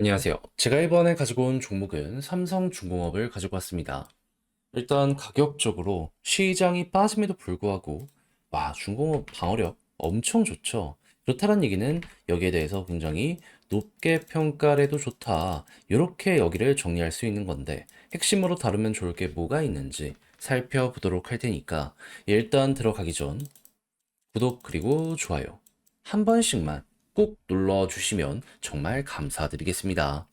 안녕하세요. 제가 이번에 가지고 온 종목은 삼성중공업을 가지고 왔습니다. 일단 가격적으로 시장이 빠짐에도 불구하고 중공업 방어력 엄청 좋죠. 그렇다는 얘기는 여기에 대해서 굉장히 높게 평가를 해도 좋다. 이렇게 여기를 정리할 수 있는 건데 핵심으로 다루면 좋을 게 뭐가 있는지 살펴보도록 할 테니까 일단 들어가기 전 구독 그리고 좋아요 한 번씩만 꼭 눌러주시면 정말 감사드리겠습니다.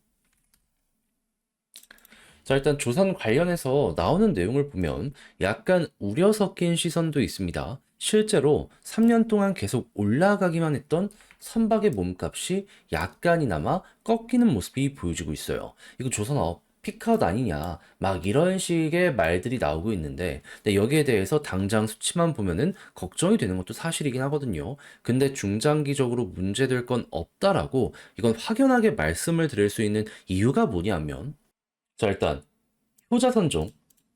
자, 일단 조선 관련해서 나오는 내용을 보면 약간 우려 섞인 시선도 있습니다. 실제로 3년 동안 계속 올라가기만 했던 선박의 몸값이 약간이나마 꺾이는 모습이 보여지고 있어요. 이거 조선업 피크아웃 아니냐, 막 이런 식의 말들이 나오고 있는데, 근데 여기에 대해서 당장 수치만 보면은 걱정이 되는 것도 사실이긴 하거든요. 근데 중장기적으로 문제될 건 없다라고 이건 확연하게 말씀을 드릴 수 있는 이유가 뭐냐면, 자, 일단 효자선종,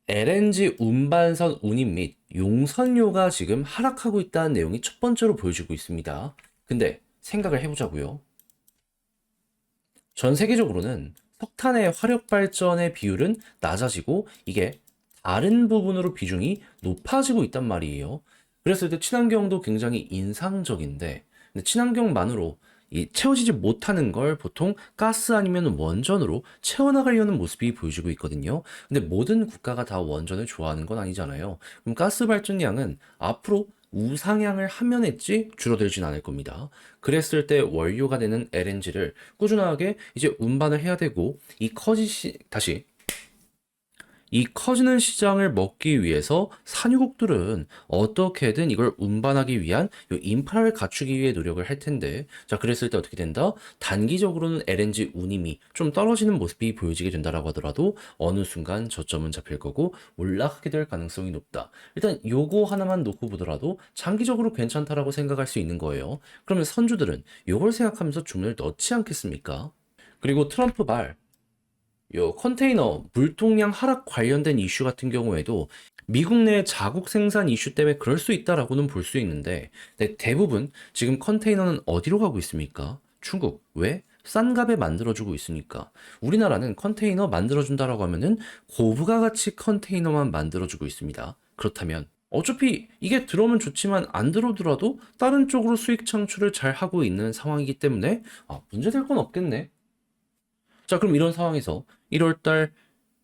LNG 운반선 운임 및 용선료가 지금 하락하고 있다는 내용이 첫 번째로 보여지고 있습니다. 근데 생각을 해보자고요. 전 세계적으로는 석탄의 화력 발전의 비율은 낮아지고 이게 다른 부분으로 비중이 높아지고 있단 말이에요. 그랬을 때 친환경도 굉장히 인상적인데, 근데 친환경만으로 이 채워지지 못하는 걸 보통 가스 아니면 원전으로 채워나가려는 모습이 보여지고 있거든요. 근데 모든 국가가 다 원전을 좋아하는 건 아니잖아요. 그럼 가스 발전량은 앞으로 우상향을 하면 했지 줄어들진 않을 겁니다. 그랬을 때 원료가 되는 LNG를 꾸준하게 이제 운반을 해야 되고 이 커지는 시장을 먹기 위해서 산유국들은 어떻게든 이걸 운반하기 위한 요 인프라를 갖추기 위해 노력을 할 텐데, 자, 그랬을 때 어떻게 된다? 단기적으로는 LNG 운임이 좀 떨어지는 모습이 보여지게 된다라고 하더라도 어느 순간 저점은 잡힐 거고 올라가게 될 가능성이 높다. 일단 요거 하나만 놓고 보더라도 장기적으로 괜찮다라고 생각할 수 있는 거예요. 그러면 선주들은 요걸 생각하면서 주문을 넣지 않겠습니까? 그리고 트럼프 말 요 컨테이너 물통량 하락 관련된 이슈 같은 경우에도 미국 내 자국 생산 이슈 때문에 그럴 수 있다라고는 볼 수 있는데, 근데 대부분 지금 컨테이너는 어디로 가고 있습니까? 중국. 왜? 싼 값에 만들어주고 있으니까. 우리나라는 컨테이너 만들어준다라고 하면은 고부가 가치 컨테이너만 만들어주고 있습니다. 그렇다면 어차피 이게 들어오면 좋지만 안 들어오더라도 다른 쪽으로 수익 창출을 잘 하고 있는 상황이기 때문에 문제될 건 없겠네. 자, 그럼 이런 상황에서 1월달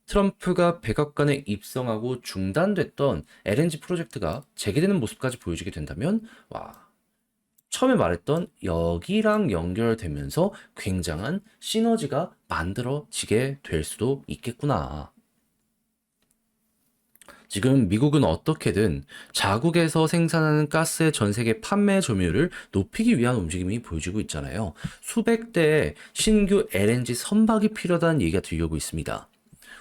트럼프가 백악관에 입성하고 중단됐던 LNG 프로젝트가 재개되는 모습까지 보여지게 된다면, 처음에 말했던 여기랑 연결되면서 굉장한 시너지가 만들어지게 될 수도 있겠구나. 지금 미국은 어떻게든 자국에서 생산하는 가스의 전 세계 판매 점유율을 높이기 위한 움직임이 보여지고 있잖아요. 수백 대의 신규 LNG 선박이 필요하다는 얘기가 들려오고 있습니다.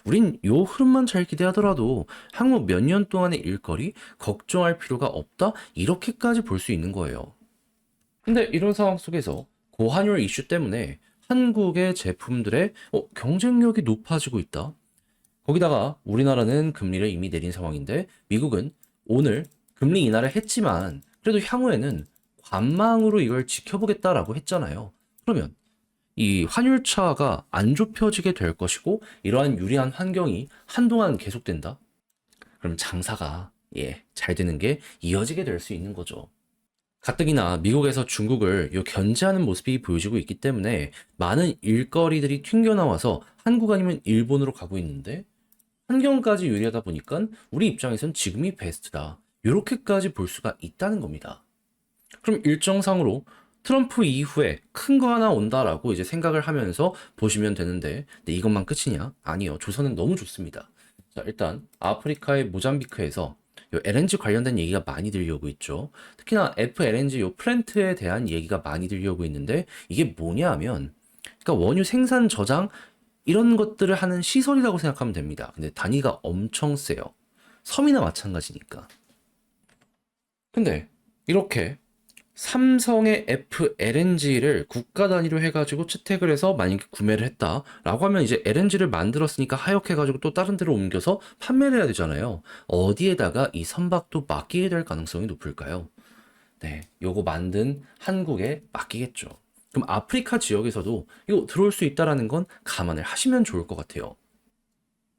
우린 요 흐름만 잘 기대하더라도 향후 몇 년 동안의 일거리 걱정할 필요가 없다? 이렇게까지 볼 수 있는 거예요. 근데 이런 상황 속에서 고환율 이슈 때문에 한국의 제품들의 경쟁력이 높아지고 있다. 거기다가 우리나라는 금리를 이미 내린 상황인데 미국은 오늘 금리 인하를 했지만 그래도 향후에는 관망으로 이걸 지켜보겠다라고 했잖아요. 그러면 이 환율차가 안 좁혀지게 될 것이고 이러한 유리한 환경이 한동안 계속된다. 그럼 장사가 잘 되는 게 이어지게 될 수 있는 거죠. 가뜩이나 미국에서 중국을 견제하는 모습이 보여지고 있기 때문에 많은 일거리들이 튕겨나와서 한국 아니면 일본으로 가고 있는데 환경까지 유리하다 보니까 우리 입장에선 지금이 베스트다. 이렇게까지 볼 수가 있다는 겁니다. 그럼 일정상으로 트럼프 이후에 큰 거 하나 온다라고 이제 생각을 하면서 보시면 되는데, 근데 이것만 끝이냐? 아니요. 조선은 너무 좋습니다. 자, 일단 아프리카의 모잠비크에서 요 LNG 관련된 얘기가 많이 들려오고 있죠. 특히나 FLNG 요 플랜트에 대한 얘기가 많이 들려오고 있는데 이게 뭐냐 하면, 그러니까 원유 생산 저장 이런 것들을 하는 시설이라고 생각하면 됩니다. 근데 단위가 엄청 세요. 섬이나 마찬가지니까. 근데 이렇게 삼성의 FLNG를 국가 단위로 해가지고 채택을 해서 만약에 구매를 했다라고 하면 이제 LNG를 만들었으니까 하역해가지고 또 다른 데로 옮겨서 판매를 해야 되잖아요. 어디에다가 이 선박도 맡기게 될 가능성이 높을까요? 네, 요거 만든 한국에 맡기겠죠. 그럼 아프리카 지역에서도 이거 들어올 수 있다라는 건 감안을 하시면 좋을 것 같아요.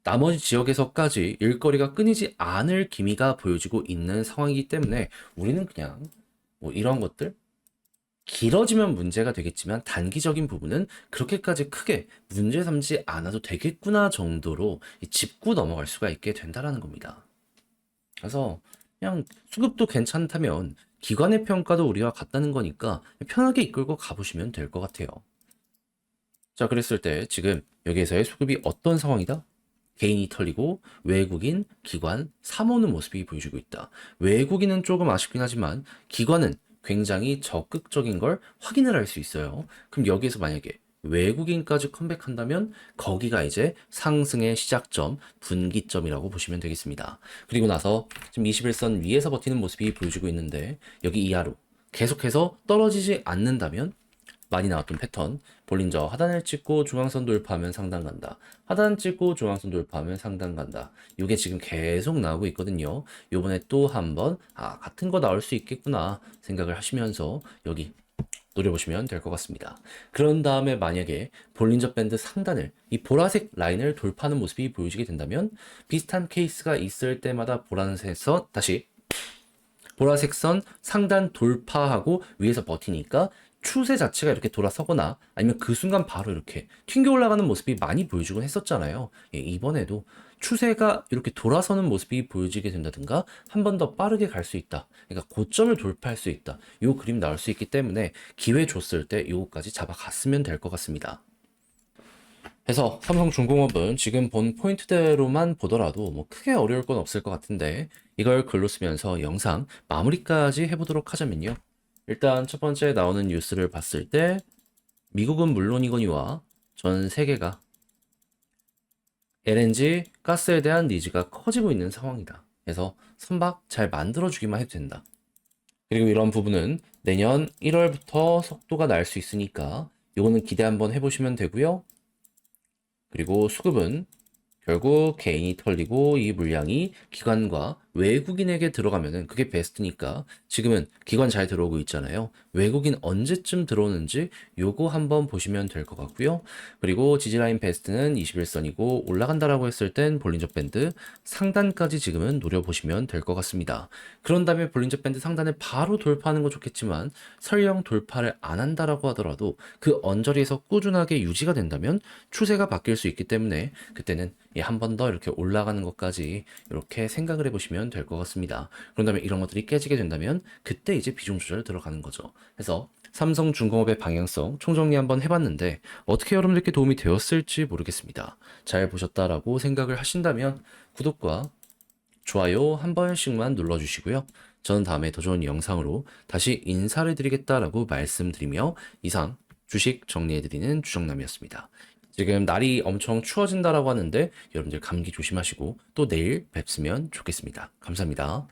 나머지 지역에서까지 일거리가 끊이지 않을 기미가 보여지고 있는 상황이기 때문에 우리는 그냥 뭐 이런 것들 길어지면 문제가 되겠지만 단기적인 부분은 그렇게까지 크게 문제 삼지 않아도 되겠구나 정도로 짚고 넘어갈 수가 있게 된다라는 겁니다. 그래서 그냥 수급도 괜찮다면 기관의 평가도 우리와 같다는 거니까 편하게 이끌고 가보시면 될 것 같아요. 자, 그랬을 때 지금 여기에서의 수급이 어떤 상황이다? 개인이 털리고 외국인, 기관, 사모는 모습이 보여주고 있다. 외국인은 조금 아쉽긴 하지만 기관은 굉장히 적극적인 걸 확인을 할 수 있어요. 그럼 여기에서 만약에 외국인까지 컴백한다면 거기가 이제 상승의 시작점, 분기점이라고 보시면 되겠습니다. 그리고 나서 지금 21선 위에서 버티는 모습이 보여주고 있는데 여기 이하로 계속해서 떨어지지 않는다면 많이 나왔던 패턴 볼린저 하단을 찍고 중앙선 돌파하면 상단 간다. 하단 찍고 중앙선 돌파하면 상단 간다. 이게 지금 계속 나오고 있거든요. 요번에 또 한번 같은 거 나올 수 있겠구나 생각을 하시면서 여기 노려보시면 될 것 같습니다. 그런 다음에 만약에 볼린저 밴드 상단을 이 보라색 라인을 돌파하는 모습이 보여지게 된다면 비슷한 케이스가 있을 때마다 보라색 선 다시 보라색 선 상단 돌파하고 위에서 버티니까 추세 자체가 이렇게 돌아서거나 아니면 그 순간 바로 이렇게 튕겨 올라가는 모습이 많이 보여주곤 했었잖아요. 예, 이번에도 추세가 이렇게 돌아서는 모습이 보여지게 된다든가 한 번 더 빠르게 갈 수 있다. 그러니까 고점을 돌파할 수 있다. 요 그림 나올 수 있기 때문에 기회 줬을 때 요거까지 잡아갔으면 될 것 같습니다. 그래서 삼성중공업은 지금 본 포인트대로만 보더라도 뭐 크게 어려울 건 없을 것 같은데 이걸 글로 쓰면서 영상 마무리까지 해보도록 하자면요. 일단 첫 번째 나오는 뉴스를 봤을 때 미국은 물론이거니와 전 세계가 LNG 가스에 대한 니즈가 커지고 있는 상황이다. 그래서 선박 잘 만들어주기만 해도 된다. 그리고 이런 부분은 내년 1월부터 속도가 날 수 있으니까 이거는 기대 한번 해보시면 되고요. 그리고 수급은 결국 개인이 털리고 이 물량이 기관과 외국인에게 들어가면은 그게 베스트니까 지금은 기관 잘 들어오고 있잖아요. 외국인 언제쯤 들어오는지 요거 한번 보시면 될 것 같고요. 그리고 지지라인 베스트는 21선이고 올라간다라고 했을 땐 볼린저 밴드 상단까지 지금은 노려보시면 될 것 같습니다. 그런 다음에 볼린저 밴드 상단을 바로 돌파하는 거 좋겠지만 설령 돌파를 안 한다라고 하더라도 그 언저리에서 꾸준하게 유지가 된다면 추세가 바뀔 수 있기 때문에 그때는 한 번 더 이렇게 올라가는 것까지 이렇게 생각을 해보시면 될 것 같습니다. 그런 다음에 이런 것들이 깨지게 된다면 그때 이제 비중 조절 들어가는 거죠. 그래서 삼성중공업의 방향성 총정리 한번 해봤는데 어떻게 여러분들께 도움이 되었을지 모르겠습니다. 잘 보셨다라고 생각을 하신다면 구독과 좋아요 한 번씩만 눌러주시고요. 저는 다음에 더 좋은 영상으로 다시 인사를 드리겠다라고 말씀드리며 이상 주식 정리해드리는 주정남이었습니다. 지금 날이 엄청 추워진다라고 하는데 여러분들 감기 조심하시고 또 내일 뵙으면 좋겠습니다. 감사합니다.